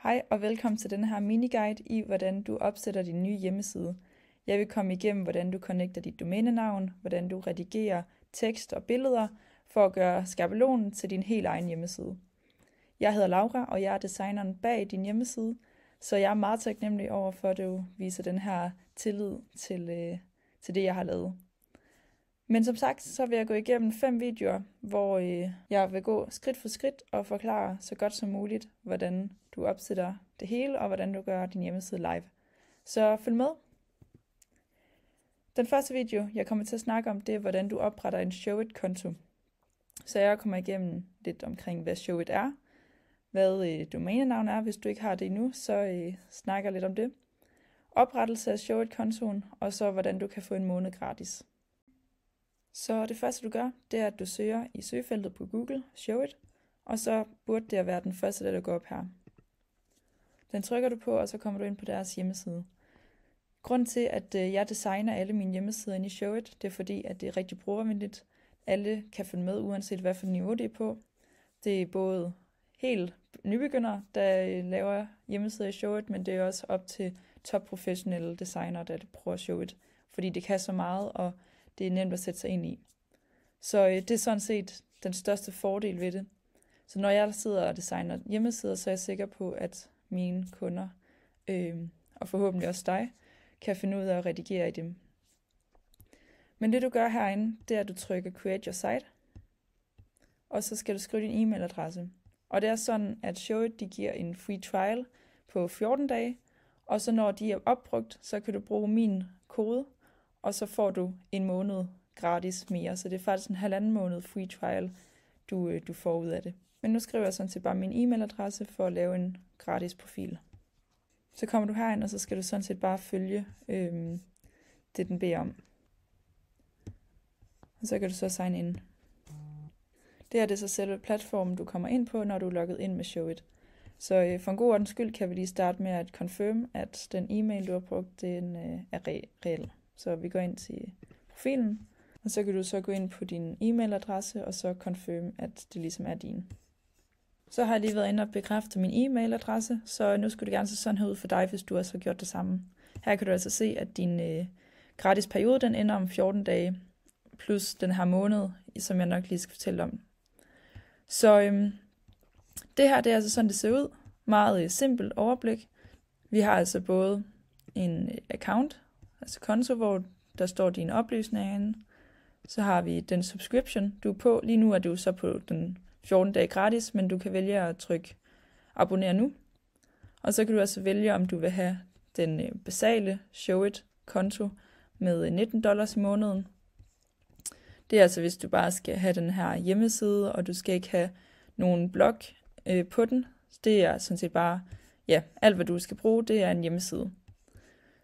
Hej og velkommen til denne her miniguide i, hvordan du opsætter din nye hjemmeside. Jeg vil komme igennem, hvordan du connecter dit domænenavn, hvordan du redigerer tekst og billeder for at gøre skabelonen til din helt egen hjemmeside. Jeg hedder Laura, og jeg er designeren bag din hjemmeside, så jeg er meget taknemmelig over for, at du viser den her tillid til det, jeg har lavet. Men som sagt, så vil jeg gå igennem 5 videoer, hvor jeg vil gå skridt for skridt og forklare så godt som muligt, hvordan du opsætter det hele, og hvordan du gør din hjemmeside live. Så følg med. Den første video, jeg kommer til at snakke om, det er, hvordan du opretter en Showit-konto. Så jeg kommer igennem lidt omkring, hvad Showit er, hvad domænenavn er, hvis du ikke har det endnu, så snakker lidt om det. Oprettelse af Showit-kontoen, og så hvordan du kan få en måned gratis. Så det første du gør, det er, at du søger i søgefeltet på Google, Showit, og så burde det at være den første, der går op her. Den trykker du på, og så kommer du ind på deres hjemmeside. Grunden til, at jeg designer alle mine hjemmesider inde i Showit, det er fordi, at det er rigtig brugervenligt. Alle kan følge med, uanset hvad for niveau det er på. Det er både helt nybegyndere, der laver hjemmesider i Showit, men det er også op til topprofessionelle designere, der bruger Showit, fordi det kan så meget, og det er nemt at sætte sig ind i. Så det er sådan set den største fordel ved det. Så når jeg sidder og designer hjemmesider, så er jeg sikker på, at mine kunder, og forhåbentlig også dig, kan finde ud af at redigere i dem. Men det du gør herinde, det er, at du trykker Create Your Site, og så skal du skrive din e-mailadresse. Og det er sådan, at Showit de giver en free trial på 14 dage, og så når de er opbrugt, så kan du bruge min kode, og så får du en måned gratis mere. Så det er faktisk en 1,5 måned free trial, du får ud af det. Men nu skriver jeg sådan set bare min e-mailadresse for at lave en gratis profil. Så kommer du herind, og så skal du sådan set bare følge det, den beder om. Og så kan du så sign in. Det her det er så selve platformen, du kommer ind på, når du er logget ind med Showit. Så for en god ordens skyld kan vi lige starte med at confirm, at den e-mail, du har brugt, den er reel. Så vi går ind til profilen, og så kan du så gå ind på din e-mailadresse, og så confirm, at det ligesom er din. Så har jeg lige været inde og bekræfte min e-mailadresse, så nu skulle det gerne se sådan her ud for dig, hvis du også har gjort det samme. Her kan du altså se, at din gratis periode, den ender om 14 dage, plus den her måned, som jeg nok lige skal fortælle om. Så det her, det er altså sådan, det ser ud. Meget simpelt overblik. Vi har altså både en account, altså konto, hvor der står dine oplysninger inde. Så har vi den subscription, du er på. Lige nu er du så på den 14 dage gratis, men du kan vælge at trykke abonner nu. Og så kan du altså vælge, om du vil have den basale Showit-konto med $19 i måneden. Det er altså, hvis du bare skal have den her hjemmeside, og du skal ikke have nogen blog på den. Det er sådan set bare, ja, alt hvad du skal bruge, det er en hjemmeside.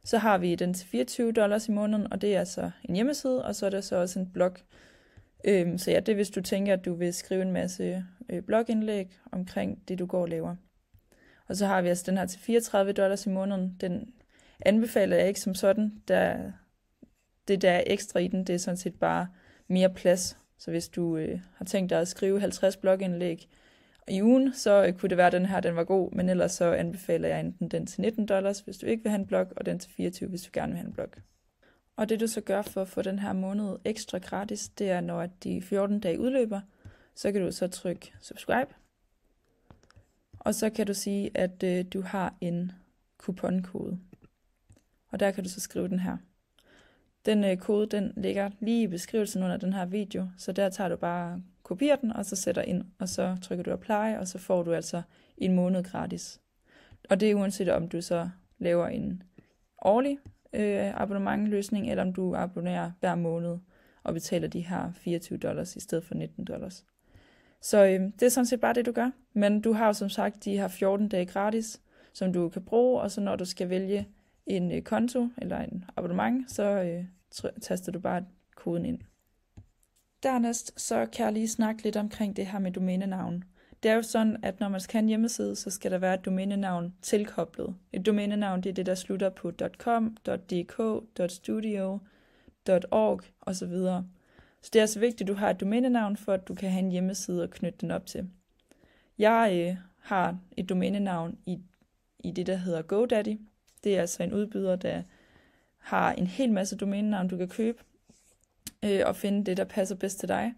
Så har vi den til $24 i måneden, og det er altså en hjemmeside, og så er der så også en blog. Så ja, det er hvis du tænker, at du vil skrive en masse blogindlæg omkring det, du går og laver. Og så har vi altså den her til $34 i måneden. Den anbefaler jeg ikke som sådan. Det der er ekstra i den, det er sådan set bare mere plads. Så hvis du har tænkt dig at skrive 50 blogindlæg i ugen, så kunne det være, at den her den var god, men ellers så anbefaler jeg enten den til $19, hvis du ikke vil have en blog, og den til 24, hvis du gerne vil have en blog. Og det du så gør for at få den her måned ekstra gratis, det er, når de 14 dage udløber, så kan du så trykke subscribe, og så kan du sige, at du har en kuponkode. Og der kan du så skrive den her. Den kode, den ligger lige i beskrivelsen under den her video, så der tager du bare kopierer den, og så sætter ind, og så trykker du apply, og så får du altså en måned gratis. Og det er uanset om du så laver en årlig abonnementløsning, eller om du abonnerer hver måned og betaler de her $24 i stedet for $19. Så det er sådan set bare det, du gør. Men du har jo som sagt de her 14 dage gratis, som du kan bruge, og så når du skal vælge en konto eller en abonnement, så taster du bare koden ind. Dernæst så kan jeg lige snakke lidt omkring det her med domænenavn. Det er jo sådan, at når man skal have en hjemmeside, så skal der være et domænenavn tilkoblet. Et domænenavn, det er det, der slutter på .com, .dk, .studio, .org osv. Så det er altså vigtigt, at du har et domænenavn, for at du kan have en hjemmeside og knytte den op til. Jeg har et domænenavn i i det, der hedder GoDaddy. Det er altså en udbyder, der har en hel masse domænenavn, du kan købe og finde det, der passer bedst til dig.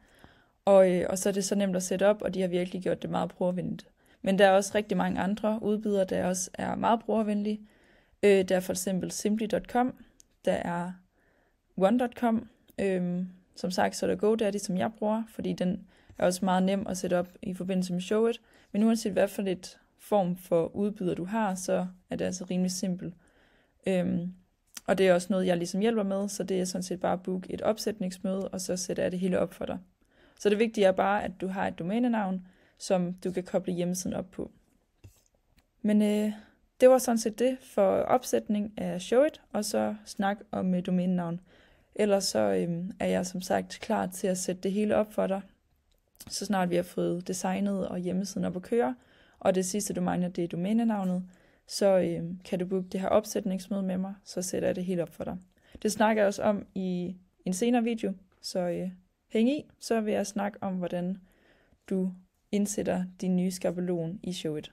Og så er det så nemt at sætte op, og de har virkelig gjort det meget brugervenligt. Men der er også rigtig mange andre udbydere, der også er meget brugervenlige. Der er for eksempel Simply.com, der er One.com. Som sagt, så er der GoDaddy, som jeg bruger, fordi den er også meget nem at sætte op i forbindelse med Showit. Men uanset hvad for et form for udbyder du har, så er det altså rimelig simpelt. Og det er også noget, jeg ligesom hjælper med, så det er sådan set bare at booke et opsætningsmøde, og så sætter jeg det hele op for dig. Så det vigtige er bare, at du har et domænenavn, som du kan koble hjemmesiden op på. Men det var sådan set det for opsætning af Showit, og så snak om domænenavn. Ellers så er jeg som sagt klar til at sætte det hele op for dig, så snart vi har fået designet og hjemmesiden op at køre. Og det sidste, du mangler, det er domænenavnet. Så kan du booke det her opsætningsmøde med mig, så sætter jeg det helt op for dig. Det snakker jeg også om i en senere video, så hæng i, så vil jeg snakke om, hvordan du indsætter din nye skabelon i Showit.